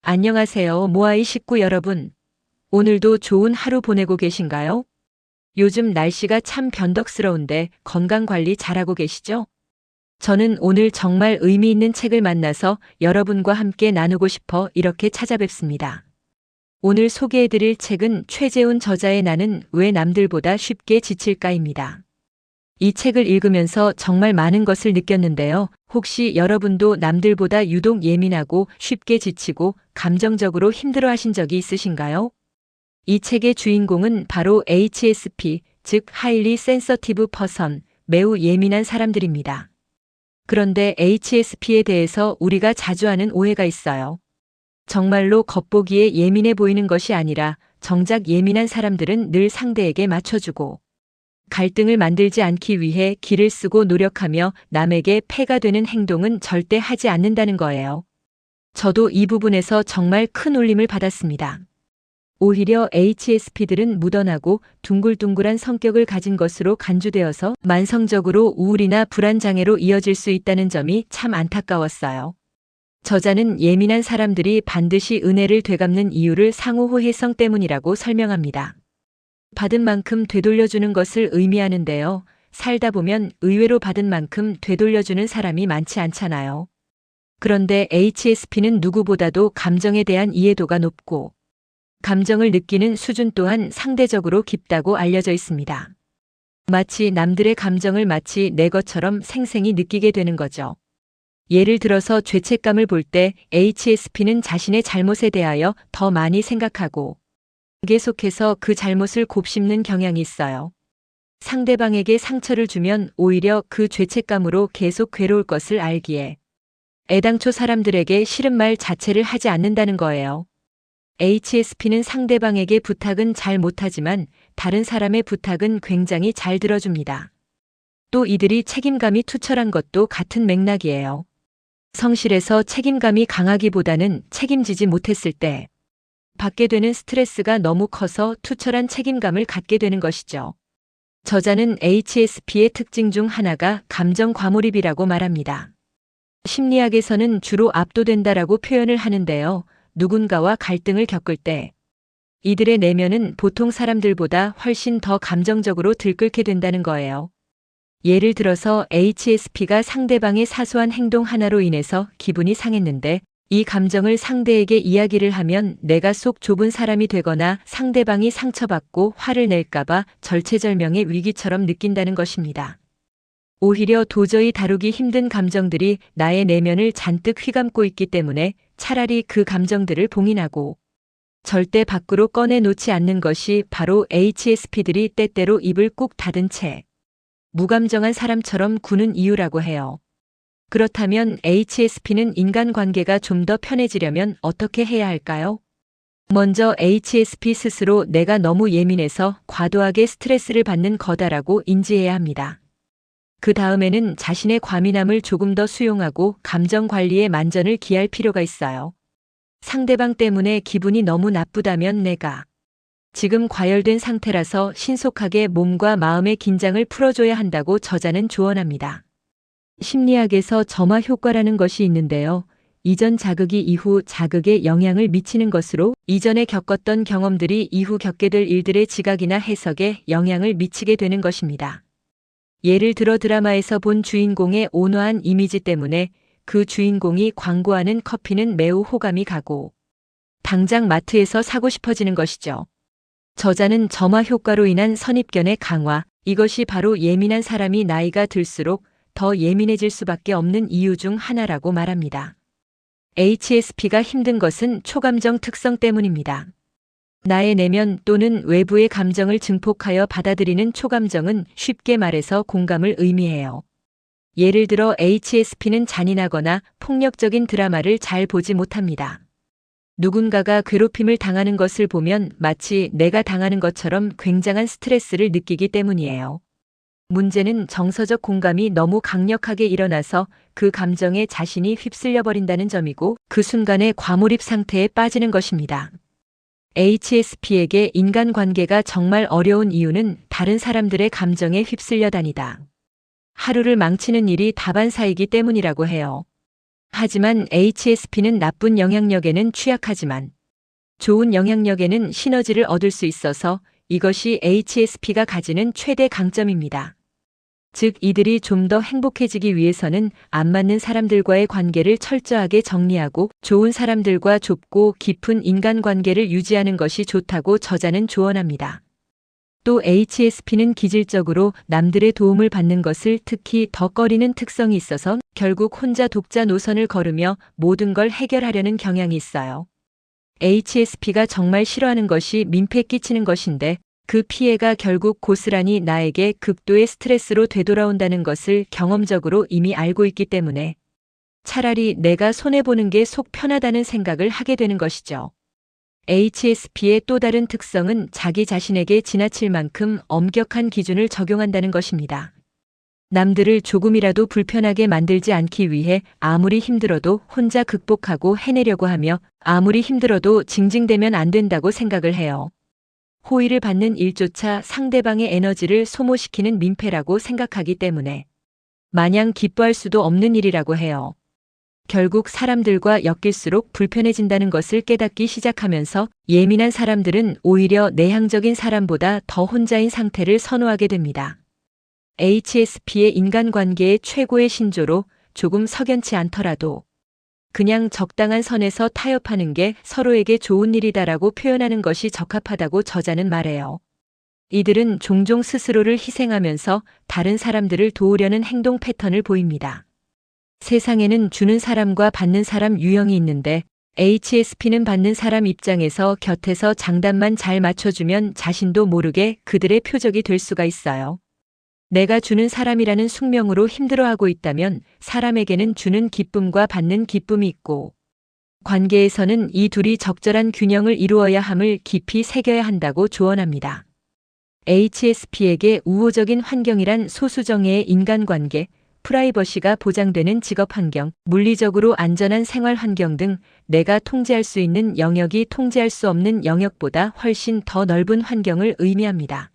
안녕하세요, 모아이 식구 여러분. 오늘도 좋은 하루 보내고 계신가요? 요즘 날씨가 참 변덕스러운데 건강 관리 잘하고 계시죠? 저는 오늘 정말 의미 있는 책을 만나서 여러분과 함께 나누고 싶어 이렇게 찾아뵙습니다. 오늘 소개해드릴 책은 최재훈 저자의 나는 왜 남들보다 쉽게 지칠까입니다. 이 책을 읽으면서 정말 많은 것을 느꼈는데요. 혹시 여러분도 남들보다 유독 예민하고 쉽게 지치고 감정적으로 힘들어 하신 적이 있으신가요? 이 책의 주인공은 바로 HSP, 즉 Highly Sensitive Person, 매우 예민한 사람들입니다. 그런데 HSP에 대해서 우리가 자주 하는 오해가 있어요. 정말로 겉보기에 예민해 보이는 것이 아니라 정작 예민한 사람들은 늘 상대에게 맞춰주고 갈등을 만들지 않기 위해 기를 쓰고 노력하며 남에게 폐가 되는 행동은 절대 하지 않는다는 거예요. 저도 이 부분에서 정말 큰 울림을 받았습니다. 오히려 HSP들은 무던하고 둥글둥글한 성격을 가진 것으로 간주되어서 만성적으로 우울이나 불안 장애로 이어질 수 있다는 점이 참 안타까웠어요. 저자는 예민한 사람들이 반드시 은혜를 되갚는 이유를 상호호혜성 때문이라고 설명합니다. 받은 만큼 되돌려주는 것을 의미하는데요. 살다 보면 의외로 받은 만큼 되돌려주는 사람이 많지 않잖아요. 그런데 HSP는 누구보다도 감정에 대한 이해도가 높고 감정을 느끼는 수준 또한 상대적으로 깊다고 알려져 있습니다. 마치 남들의 감정을 마치 내 것처럼 생생히 느끼게 되는 거죠. 예를 들어서 죄책감을 볼 때 HSP는 자신의 잘못에 대하여 더 많이 생각하고 계속해서 그 잘못을 곱씹는 경향이 있어요. 상대방에게 상처를 주면 오히려 그 죄책감으로 계속 괴로울 것을 알기에 애당초 사람들에게 싫은 말 자체를 하지 않는다는 거예요. HSP는 상대방에게 부탁은 잘 못하지만 다른 사람의 부탁은 굉장히 잘 들어줍니다. 또 이들이 책임감이 투철한 것도 같은 맥락이에요. 성실해서 책임감이 강하기보다는 책임지지 못했을 때 받게 되는 스트레스가 너무 커서 투철한 책임감을 갖게 되는 것이죠. 저자는 HSP의 특징 중 하나가 감정 과몰입이라고 말합니다. 심리학에서는 주로 압도된다라고 표현을 하는데요. 누군가와 갈등을 겪을 때 이들의 내면은 보통 사람들보다 훨씬 더 감정적으로 들끓게 된다는 거예요. 예를 들어서 HSP가 상대방의 사소한 행동 하나로 인해서 기분이 상했는데 이 감정을 상대에게 이야기를 하면 내가 속 좁은 사람이 되거나 상대방이 상처받고 화를 낼까봐 절체절명의 위기처럼 느낀다는 것입니다. 오히려 도저히 다루기 힘든 감정들이 나의 내면을 잔뜩 휘감고 있기 때문에 차라리 그 감정들을 봉인하고 절대 밖으로 꺼내놓지 않는 것이 바로 HSP들이 때때로 입을 꾹 닫은 채 무감정한 사람처럼 구는 이유라고 해요. 그렇다면 HSP는 인간관계가 좀 더 편해지려면 어떻게 해야 할까요? 먼저 HSP 스스로 내가 너무 예민해서 과도하게 스트레스를 받는 거다라고 인지해야 합니다. 그 다음에는 자신의 과민함을 조금 더 수용하고 감정 관리에 만전을 기할 필요가 있어요. 상대방 때문에 기분이 너무 나쁘다면 내가 지금 과열된 상태라서 신속하게 몸과 마음의 긴장을 풀어줘야 한다고 저자는 조언합니다. 심리학에서 점화 효과라는 것이 있는데요. 이전 자극이 이후 자극에 영향을 미치는 것으로 이전에 겪었던 경험들이 이후 겪게 될 일들의 지각이나 해석에 영향을 미치게 되는 것입니다. 예를 들어 드라마에서 본 주인공의 온화한 이미지 때문에 그 주인공이 광고하는 커피는 매우 호감이 가고 당장 마트에서 사고 싶어지는 것이죠. 저자는 점화 효과로 인한 선입견의 강화, 이것이 바로 예민한 사람이 나이가 들수록 더 예민해질 수밖에 없는 이유 중 하나라고 말합니다. HSP가 힘든 것은 초감정 특성 때문입니다. 나의 내면 또는 외부의 감정을 증폭하여 받아들이는 초감정은 쉽게 말해서 공감을 의미해요. 예를 들어 HSP는 잔인하거나 폭력적인 드라마를 잘 보지 못합니다. 누군가가 괴롭힘을 당하는 것을 보면 마치 내가 당하는 것처럼 굉장한 스트레스를 느끼기 때문이에요. 문제는 정서적 공감이 너무 강력하게 일어나서 그 감정에 자신이 휩쓸려 버린다는 점이고 그 순간에 과몰입 상태에 빠지는 것입니다. HSP에게 인간관계가 정말 어려운 이유는 다른 사람들의 감정에 휩쓸려 다니다 하루를 망치는 일이 다반사이기 때문이라고 해요. 하지만 HSP는 나쁜 영향력에는 취약하지만 좋은 영향력에는 시너지를 얻을 수 있어서 이것이 HSP가 가지는 최대 강점입니다. 즉, 이들이 좀 더 행복해지기 위해서는 안 맞는 사람들과의 관계를 철저하게 정리하고 좋은 사람들과 좁고 깊은 인간관계를 유지하는 것이 좋다고 저자는 조언합니다. 또 HSP는 기질적으로 남들의 도움을 받는 것을 특히 더 꺼리는 특성이 있어서 결국 혼자 독자 노선을 걸으며 모든 걸 해결하려는 경향이 있어요. HSP가 정말 싫어하는 것이 민폐 끼치는 것인데 그 피해가 결국 고스란히 나에게 극도의 스트레스로 되돌아온다는 것을 경험적으로 이미 알고 있기 때문에 차라리 내가 손해보는 게 속 편하다는 생각을 하게 되는 것이죠. HSP의 또 다른 특성은 자기 자신에게 지나칠 만큼 엄격한 기준을 적용한다는 것입니다. 남들을 조금이라도 불편하게 만들지 않기 위해 아무리 힘들어도 혼자 극복하고 해내려고 하며 아무리 힘들어도 징징대면 안 된다고 생각을 해요. 호의를 받는 일조차 상대방의 에너지를 소모시키는 민폐라고 생각하기 때문에 마냥 기뻐할 수도 없는 일이라고 해요. 결국 사람들과 엮일수록 불편해진다는 것을 깨닫기 시작하면서 예민한 사람들은 오히려 내향적인 사람보다 더 혼자인 상태를 선호하게 됩니다. HSP의 인간관계의 최고의 신조로 조금 석연치 않더라도 그냥 적당한 선에서 타협하는 게 서로에게 좋은 일이다라고 표현하는 것이 적합하다고 저자는 말해요. 이들은 종종 스스로를 희생하면서 다른 사람들을 도우려는 행동 패턴을 보입니다. 세상에는 주는 사람과 받는 사람 유형이 있는데 HSP는 받는 사람 입장에서 곁에서 장단만 잘 맞춰주면 자신도 모르게 그들의 표적이 될 수가 있어요. 내가 주는 사람이라는 숙명으로 힘들어하고 있다면 사람에게는 주는 기쁨과 받는 기쁨이 있고 관계에서는 이 둘이 적절한 균형을 이루어야 함을 깊이 새겨야 한다고 조언합니다. HSP에게 우호적인 환경이란 소수정예의 인간관계, 프라이버시가 보장되는 직업 환경, 물리적으로 안전한 생활 환경 등 내가 통제할 수 있는 영역이 통제할 수 없는 영역보다 훨씬 더 넓은 환경을 의미합니다.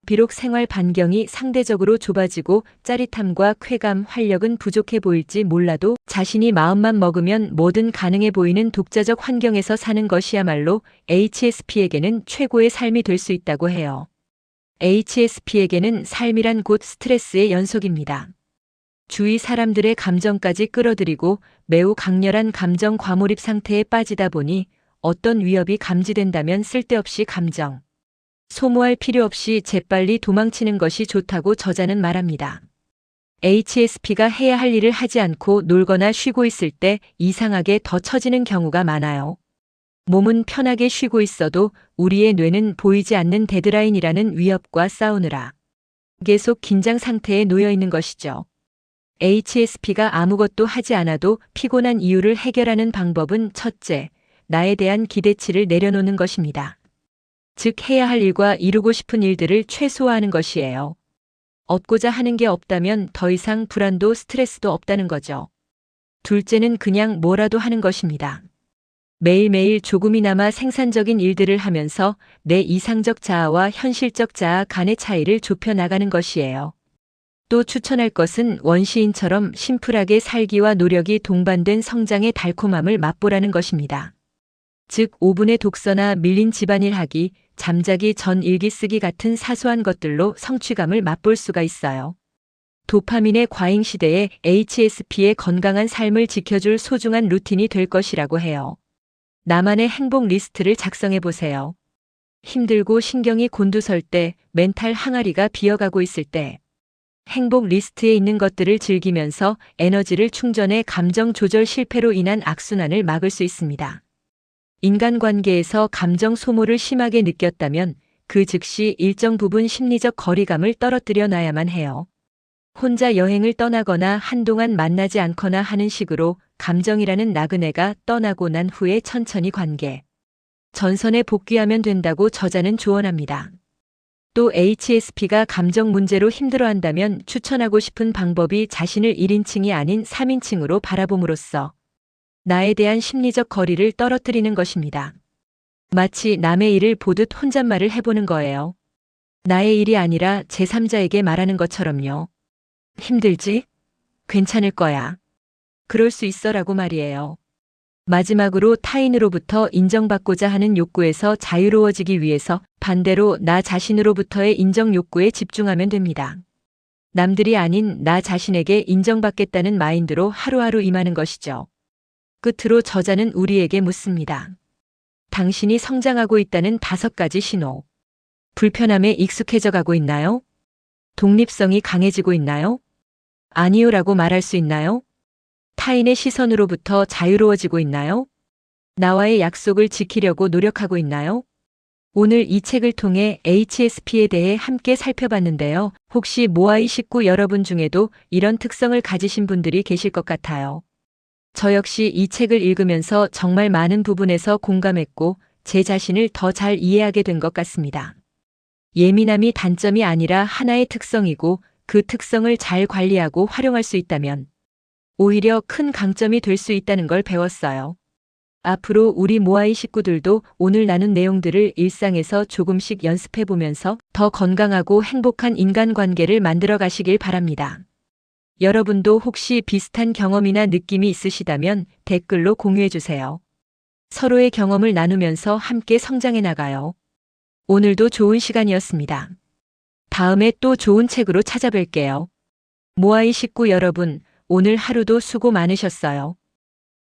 비록 생활 반경이 상대적으로 좁아지고 짜릿함과 쾌감, 활력은 부족해 보일지 몰라도 자신이 마음만 먹으면 뭐든 가능해 보이는 독자적 환경에서 사는 것이야말로 HSP에게는 최고의 삶이 될 수 있다고 해요. HSP에게는 삶이란 곧 스트레스의 연속입니다. 주위 사람들의 감정까지 끌어들이고 매우 강렬한 감정 과몰입 상태에 빠지다 보니 어떤 위협이 감지된다면 쓸데없이 감정 소모할 필요 없이 재빨리 도망치는 것이 좋다고 저자는 말합니다. HSP가 해야 할 일을 하지 않고 놀거나 쉬고 있을 때 이상하게 더 처지는 경우가 많아요. 몸은 편하게 쉬고 있어도 우리의 뇌는 보이지 않는 데드라인이라는 위협과 싸우느라 계속 긴장 상태에 놓여 있는 것이죠. HSP가 아무것도 하지 않아도 피곤한 이유를 해결하는 방법은 첫째, 나에 대한 기대치를 내려놓는 것입니다. 즉 해야 할 일과 이루고 싶은 일들을 최소화하는 것이에요. 얻고자 하는 게 없다면 더 이상 불안도 스트레스도 없다는 거죠. 둘째는 그냥 뭐라도 하는 것입니다. 매일매일 조금이나마 생산적인 일들을 하면서 내 이상적 자아와 현실적 자아 간의 차이를 좁혀 나가는 것이에요. 또 추천할 것은 원시인처럼 심플하게 살기와 노력이 동반된 성장의 달콤함을 맛보라는 것입니다. 즉 5분의 독서나 밀린 집안일 하기, 잠자기 전 일기 쓰기 같은 사소한 것들로 성취감을 맛볼 수가 있어요. 도파민의 과잉 시대에 HSP의 건강한 삶을 지켜줄 소중한 루틴이 될 것이라고 해요. 나만의 행복 리스트를 작성해 보세요. 힘들고 신경이 곤두설 때, 멘탈 항아리가 비어가고 있을 때, 행복 리스트에 있는 것들을 즐기면서 에너지를 충전해 감정 조절 실패로 인한 악순환을 막을 수 있습니다. 인간관계에서 감정 소모를 심하게 느꼈다면 그 즉시 일정 부분 심리적 거리감을 떨어뜨려 놔야만 해요. 혼자 여행을 떠나거나 한동안 만나지 않거나 하는 식으로 감정이라는 나그네가 떠나고 난 후에 천천히 관계 전선에 복귀하면 된다고 저자는 조언합니다. 또 HSP가 감정 문제로 힘들어한다면 추천하고 싶은 방법이 자신을 1인칭이 아닌 3인칭으로 바라봄으로써 나에 대한 심리적 거리를 떨어뜨리는 것입니다. 마치 남의 일을 보듯 혼잣말을 해보는 거예요. 나의 일이 아니라 제3자에게 말하는 것처럼요. 힘들지? 괜찮을 거야. 그럴 수 있어라고 말이에요. 마지막으로 타인으로부터 인정받고자 하는 욕구에서 자유로워지기 위해서 반대로 나 자신으로부터의 인정 욕구에 집중하면 됩니다. 남들이 아닌 나 자신에게 인정받겠다는 마인드로 하루하루 임하는 것이죠. 끝으로 저자는 우리에게 묻습니다. 당신이 성장하고 있다는 5가지 신호. 불편함에 익숙해져 가고 있나요? 독립성이 강해지고 있나요? 아니요라고 말할 수 있나요? 타인의 시선으로부터 자유로워지고 있나요? 나와의 약속을 지키려고 노력하고 있나요? 오늘 이 책을 통해 HSP에 대해 함께 살펴봤는데요. 혹시 모아이 식구 여러분 중에도 이런 특성을 가지신 분들이 계실 것 같아요. 저 역시 이 책을 읽으면서 정말 많은 부분에서 공감했고 제 자신을 더 잘 이해하게 된 것 같습니다. 예민함이 단점이 아니라 하나의 특성이고 그 특성을 잘 관리하고 활용할 수 있다면 오히려 큰 강점이 될 수 있다는 걸 배웠어요. 앞으로 우리 모아이 식구들도 오늘 나눈 내용들을 일상에서 조금씩 연습해 보면서 더 건강하고 행복한 인간관계를 만들어 가시길 바랍니다. 여러분도 혹시 비슷한 경험이나 느낌이 있으시다면 댓글로 공유해 주세요. 서로의 경험을 나누면서 함께 성장해 나가요. 오늘도 좋은 시간이었습니다. 다음에 또 좋은 책으로 찾아뵐게요. 모아이 식구 여러분, 오늘 하루도 수고 많으셨어요.